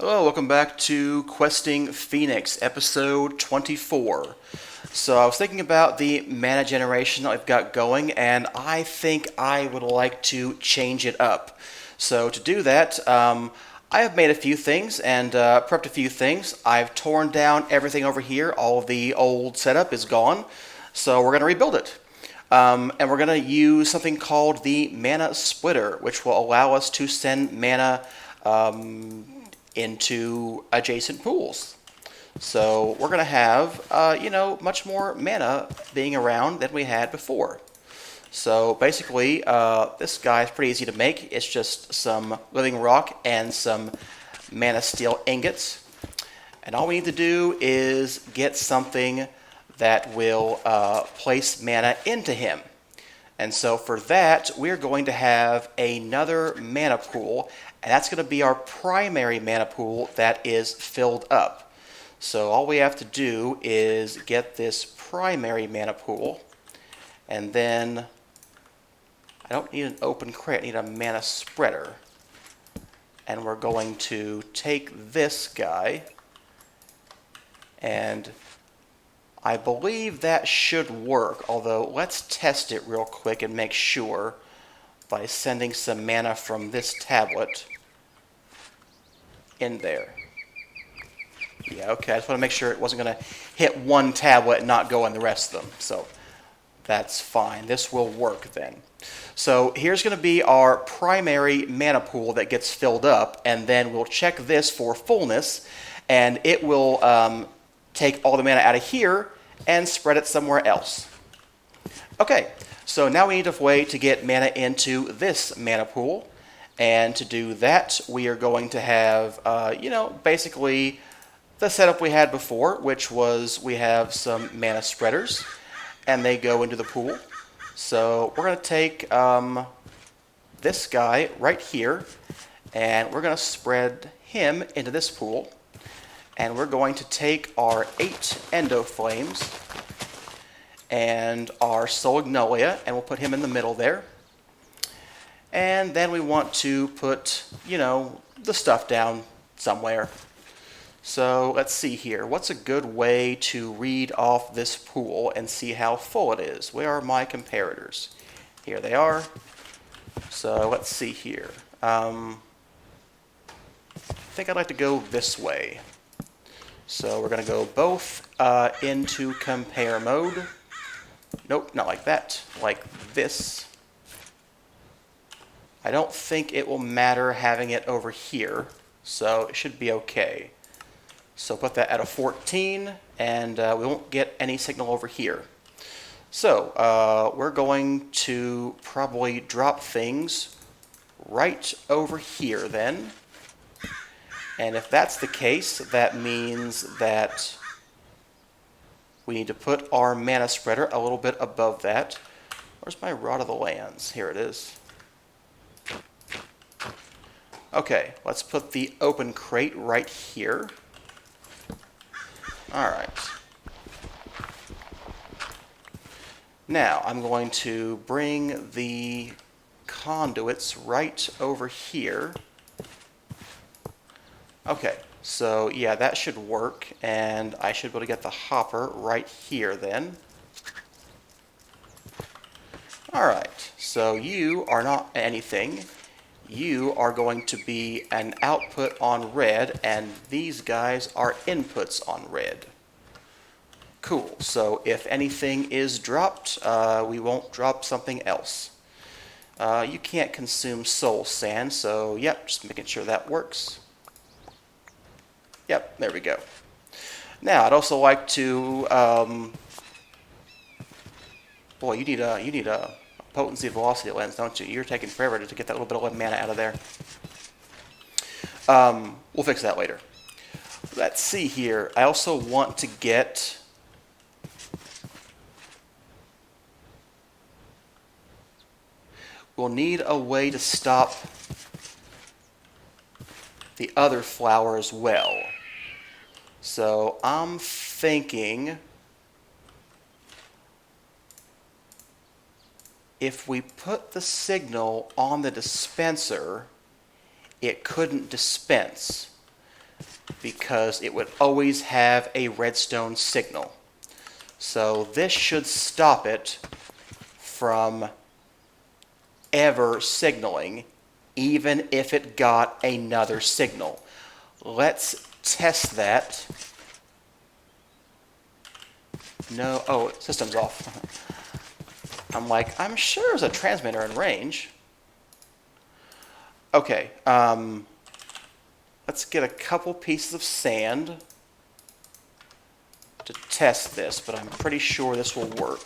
Hello, welcome back to Questing Phoenix, episode 24. So I was thinking about the mana generation that I've got going, and I think I would like to change it up. So to do that, I have made a few things and prepped a few things. I've torn down everything over here. All of the old setup is gone, so we're going to rebuild it. And we're going to use something called the Mana Splitter, which will allow us to send mana into adjacent pools. So we're going to have, much more mana being around than we had before. So basically, this guy is pretty easy to make. It's just some living rock and some mana steel ingots. And all we need to do is get something that will place mana into him. And so for that, we're going to have another mana pool, and that's going to be our primary mana pool that is filled up. So all we have to do is get this primary mana pool, and then I don't need an open crate, I need a mana spreader. And we're going to take this guy, and I believe that should work, although let's test it real quick and make sure by sending some mana from this tablet in there. Yeah, okay, I just want to make sure it wasn't going to hit one tablet and not go in the rest of them. So that's fine. This will work then. So here's going to be our primary mana pool that gets filled up, and then we'll check this for fullness, and it will take all the mana out of here and spread it somewhere else. Okay, so now we need a way to get mana into this mana pool. And to do that, we are going to have, basically the setup we had before, which was we have some mana spreaders, and they go into the pool. So we're going to take this guy right here, and we're going to spread him into this pool. And we're going to take our 8 Endo Flames and our Solagnolia, and we'll put him in the middle there. And then we want to put, the stuff down somewhere. So let's see here. What's a good way to read off this pool and see how full it is? Where are my comparators? Here they are. So let's see here. I think I'd like to go this way. So we're going to go both into compare mode. Nope, not like that. Like this. I don't think it will matter having it over here, so it should be okay. So put that at a 14, and we won't get any signal over here. So we're going to probably drop things right over here then. And if that's the case, that means that we need to put our mana spreader a little bit above that. Where's my Rod of the Lands? Here it is. Okay, let's put the open crate right here. Alright. Now, I'm going to bring the conduits right over here. Okay, so yeah, that should work, and I should be able to get the hopper right here then. Alright, so you are not anything. You are going to be an output on red, and these guys are inputs on red. Cool, so if anything is dropped, we won't drop something else. You can't consume soul sand, so yep, just making sure that works. Yep, there we go. Now, I'd also like to, boy, you need a potency velocity lens, don't you? You're taking forever to get that little bit of mana out of there. We'll fix that later. Let's see here. I also want to get we'll need a way to stop the other flower as well. So I'm thinking if we put the signal on the dispenser, it couldn't dispense. because it would always have a redstone signal. So this should stop it from ever signaling, even if it got another signal. Let's test that. No, oh, system's off. I'm like, I'm sure there's a transmitter in range. Okay, let's get a couple pieces of sand to test this, but I'm pretty sure this will work.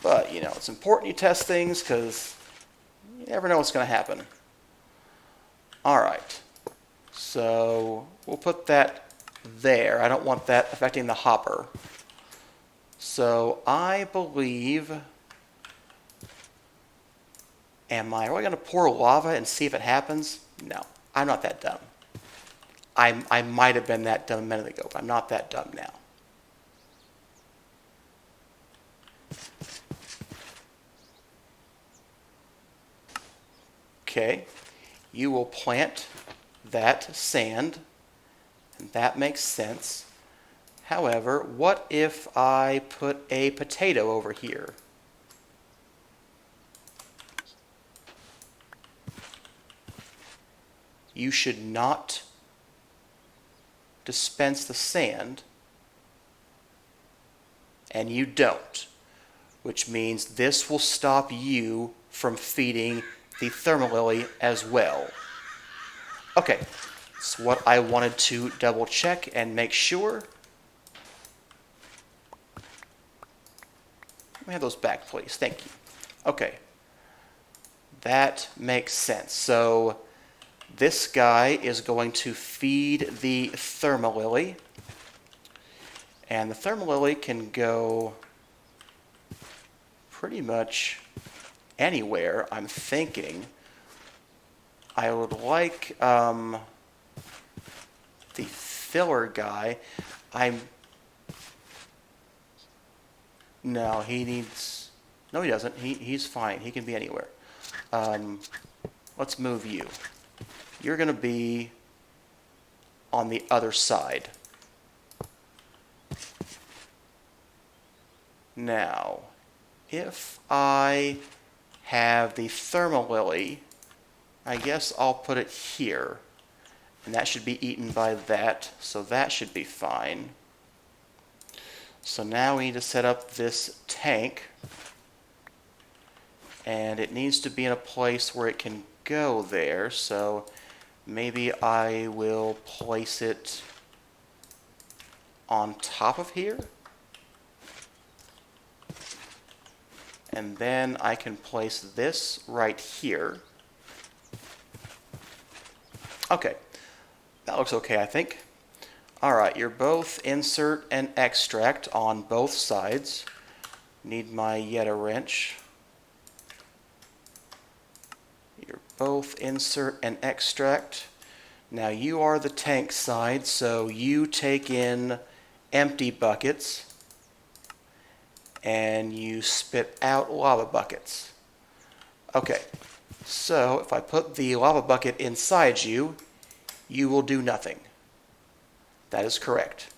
But, you know, it's important you test things because you never know what's going to happen. Alright, so we'll put that there. I don't want that affecting the hopper. So I believe... Are we going to pour lava and see if it happens? No, I'm not that dumb. I might have been that dumb a minute ago, but I'm not that dumb now. Okay, you will plant that sand, and that makes sense. However, what if I put a potato over here? You should not dispense the sand, and you don't, which means this will stop you from feeding the thermalily as well. Okay, that's what I wanted to double check and make sure. Let me have those back, please. Thank you. Okay, that makes sense. So this guy is going to feed the thermalily, and the thermalily can go pretty much anywhere, I'm thinking. I would like the filler guy. No, he needs... No, he doesn't. He's fine. He can be anywhere. Let's move you. You're going to be on the other side. Now, if I have the thermalily, I guess I'll put it here. And that should be eaten by that, so that should be fine. So now we need to set up this tank. And it needs to be in a place where it can go there, so maybe I will place it on top of here. And then I can place this right here. Okay, that looks okay, I think. Alright, you're both insert and extract on both sides. Need my Yeta wrench. You're both insert and extract. Now you are the tank side, so you take in empty buckets and you spit out lava buckets. Okay, so if I put the lava bucket inside you, you will do nothing. That is correct.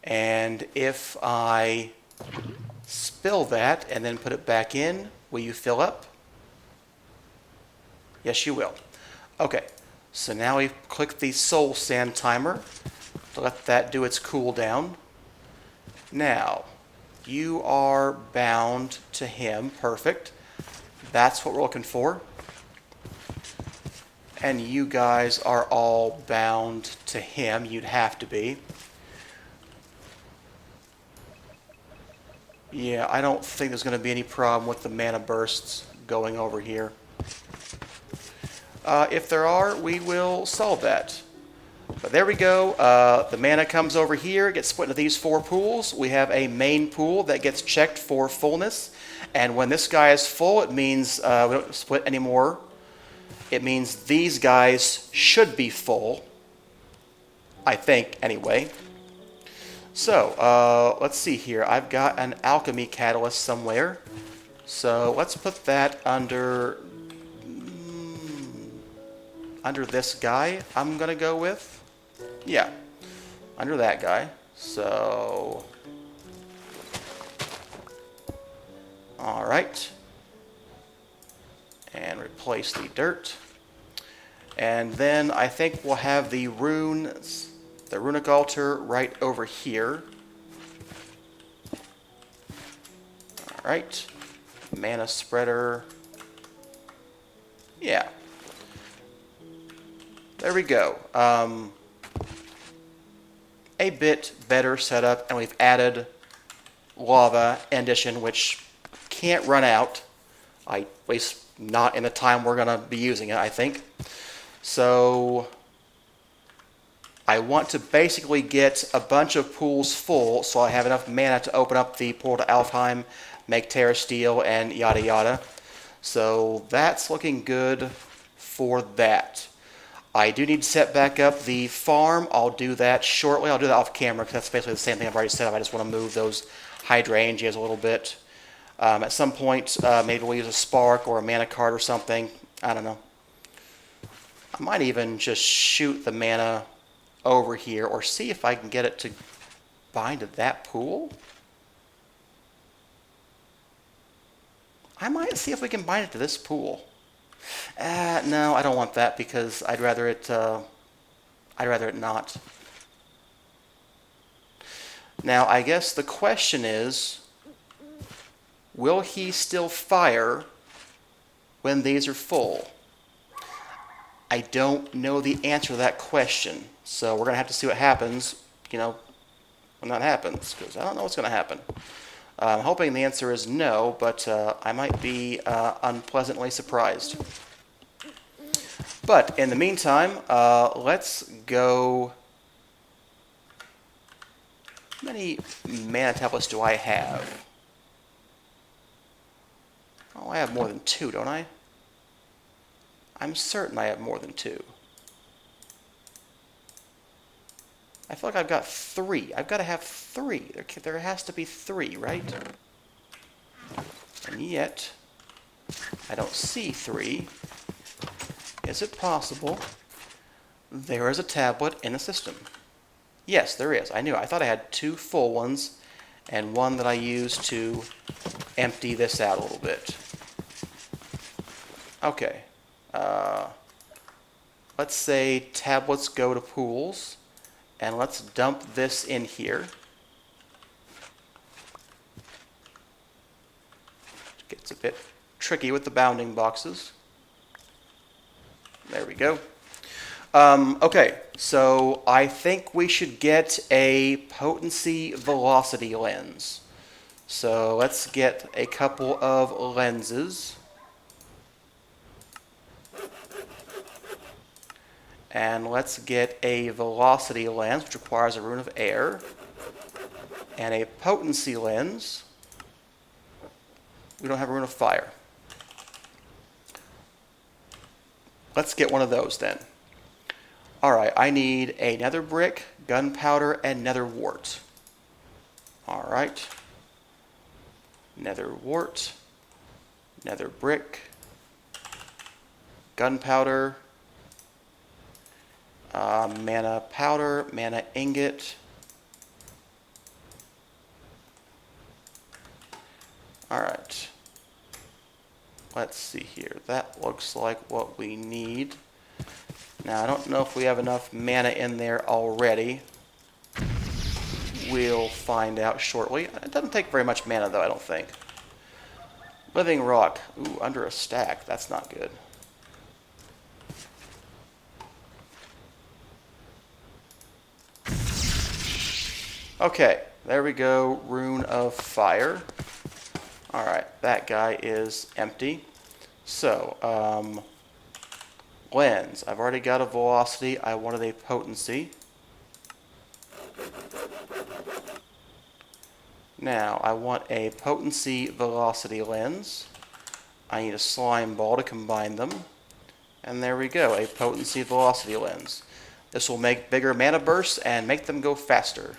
And if I spill that and then put it back in, will you fill up? Yes, you will. Okay, so now we click the soul sand timer to let that do its cooldown. Now, you are bound to him. Perfect. That's what we're looking for. And you guys are all bound to him. You'd have to be. Yeah, I don't think there's going to be any problem with the mana bursts going over here. If there are, we will solve that. But there we go. The mana comes over here, gets split into these four pools. We have a main pool that gets checked for fullness. And when this guy is full, it means we don't split anymore. It means these guys should be full. I think, anyway. So, let's see here. I've got an alchemy catalyst somewhere. So, let's put that under... under this guy, I'm going to go with. Yeah, under that guy. So, all right. And replace the dirt. And then I think we'll have the runes, the runic altar right over here. All right. Mana spreader. Yeah. There we go. A bit better setup, and we've added lava addition, which can't run out. At least not in the time we're going to be using it, I think. So I want to basically get a bunch of pools full so I have enough mana to open up the portal to Alfheim, make Terra Steel, and yada yada. So that's looking good for that. I do need to set back up the farm. I'll do that shortly. I'll do that off camera because that's basically the same thing I've already set up. I just want to move those hydrangeas a little bit. At some point, maybe we'll use a spark or a mana card or something. I don't know. I might even just shoot the mana over here or see if I can get it to bind to that pool. I might see if we can bind it to this pool. No, I don't want that because I'd rather it not. Now, I guess the question is, will he still fire when these are full? I don't know the answer to that question, so we're going to have to see what happens, when that happens, because I don't know what's going to happen. I'm hoping the answer is no, but I might be unpleasantly surprised. But in the meantime, let's go. How many mana tablets do I have? Oh, I have more than 2, don't I? I'm certain I have more than 2. I feel like I've got 3. I've got to have 3. There has to be 3, right? And yet, I don't see 3. Is it possible there is a tablet in the system? Yes, there is. I knew it. I thought I had 2 full ones and one that I used to empty this out a little bit. Okay. Let's say tablets go to pools. And let's dump this in here. It gets a bit tricky with the bounding boxes. There we go. Okay, so I think we should get a potency velocity lens. So let's get a couple of lenses. And let's get a velocity lens, which requires a rune of air, and a potency lens. We don't have a rune of fire. Let's get one of those then. All right, I need a nether brick, gunpowder, and nether wart. All right. Nether wart, nether brick, gunpowder, mana powder, mana ingot. Alright. Let's see here. That looks like what we need. Now, I don't know if we have enough mana in there already. We'll find out shortly. It doesn't take very much mana, though, I don't think. Living rock. Ooh, under a stack. That's not good. Okay, there we go, rune of fire. Alright, that guy is empty. So, lens. I've already got a velocity, I wanted a potency. Now, I want a potency velocity lens. I need a slime ball to combine them. And there we go, a potency velocity lens. This will make bigger mana bursts and make them go faster,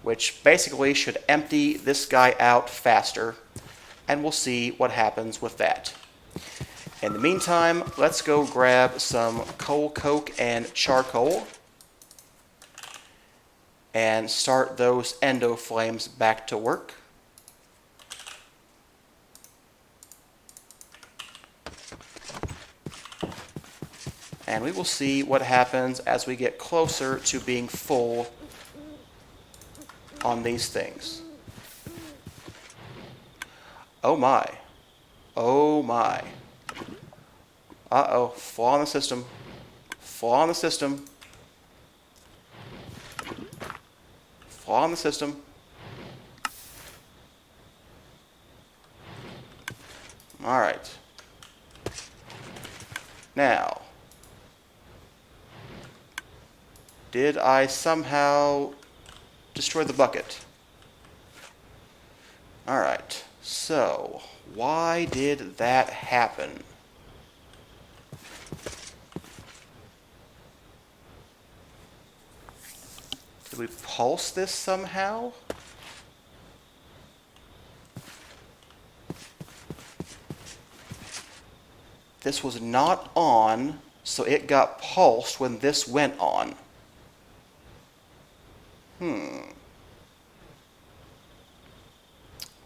which basically should empty this guy out faster, and we'll see what happens with that. In the meantime, let's go grab some coal coke and charcoal and start those endo flames back to work. And we will see what happens as we get closer to being full on these things. Oh my. Oh my. Uh-oh. Flaw in the system. Flaw in the system. Flaw in the system. Alright. Now, did I somehow destroy the bucket? Alright, so why did that happen? Did we pulse this somehow? This was not on, so it got pulsed when this went on.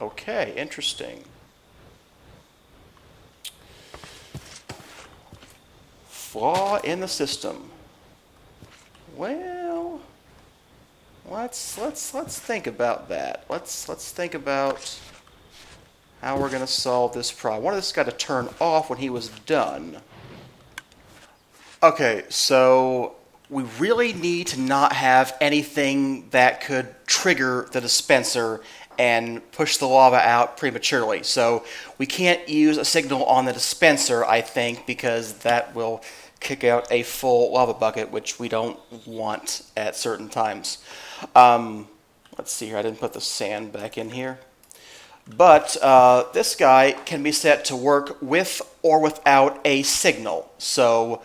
Okay, interesting. Flaw in the system. Well, let's think about that. Let's think about how we're going to solve this problem. One of this got to turn off when he was done. Okay, so we really need to not have anything that could trigger the dispenser and push the lava out prematurely. So we can't use a signal on the dispenser, I think, because that will kick out a full lava bucket, which we don't want at certain times. Let's see here. I didn't put the sand back in here. But this guy can be set to work with or without a signal. So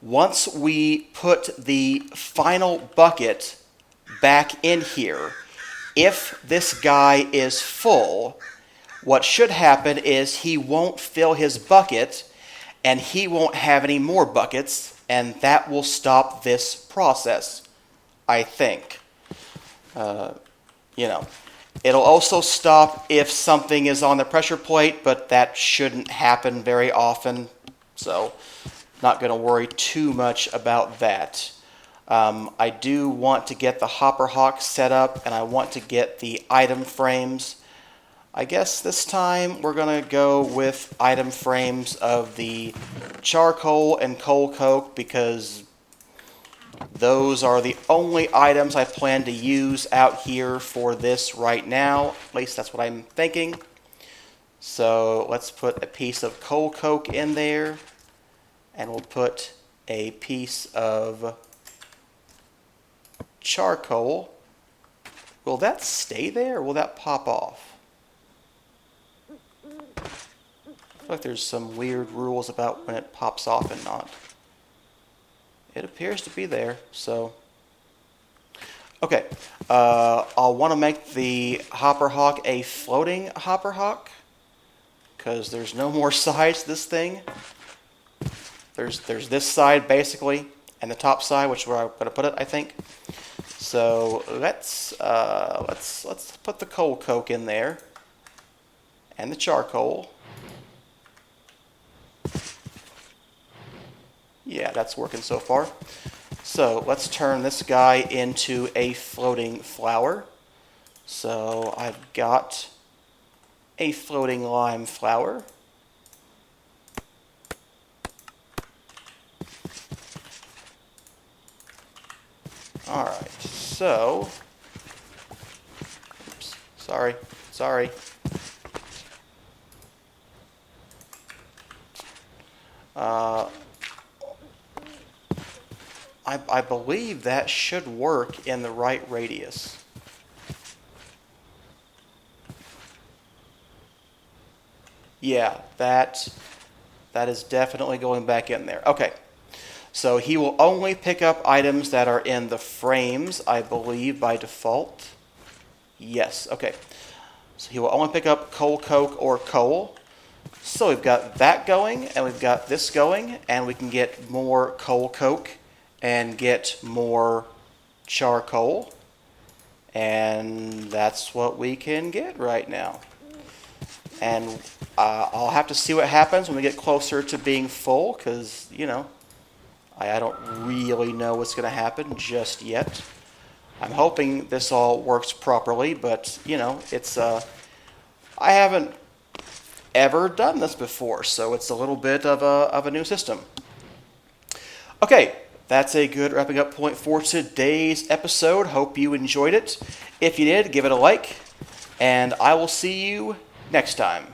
once we put the final bucket back in here, if this guy is full, what should happen is he won't fill his bucket and he won't have any more buckets, and that will stop this process, I think. It'll also stop if something is on the pressure plate, but that shouldn't happen very often, so not going to worry too much about that. I do want to get the hopper hawk set up, and I want to get the item frames. I guess this time we're going to go with item frames of the charcoal and coal coke, because those are the only items I plan to use out here for this right now. At least that's what I'm thinking. So let's put a piece of coal coke in there, and we'll put a piece of charcoal. Will that stay there, or will that pop off? I feel like there's some weird rules about when it pops off and not. It appears to be there, so. Okay, I'll want to make the hopper hawk a floating hopper hawk, because there's no more sides to this thing. There's this side basically, and the top side, which is where I'm going to put it, I think. So let's put the coal coke in there, and the charcoal. Yeah, that's working so far. So let's turn this guy into a floating flower. So I've got a floating lime flower. Alright, so, oops, sorry. I believe that should work in the right radius. Yeah, that is definitely going back in there. Okay, so he will only pick up items that are in the frames, I believe, by default. Yes, okay. So he will only pick up coal, coke, or coal. So we've got that going, and we've got this going, and we can get more coal coke and get more charcoal. And that's what we can get right now. And I'll have to see what happens when we get closer to being full, because, you know, I don't really know what's going to happen just yet. I'm hoping this all works properly, but, you know, it's I haven't ever done this before, so it's a little bit of a new system. Okay, that's a good wrapping up point for today's episode. Hope you enjoyed it. If you did, give it a like, and I will see you next time.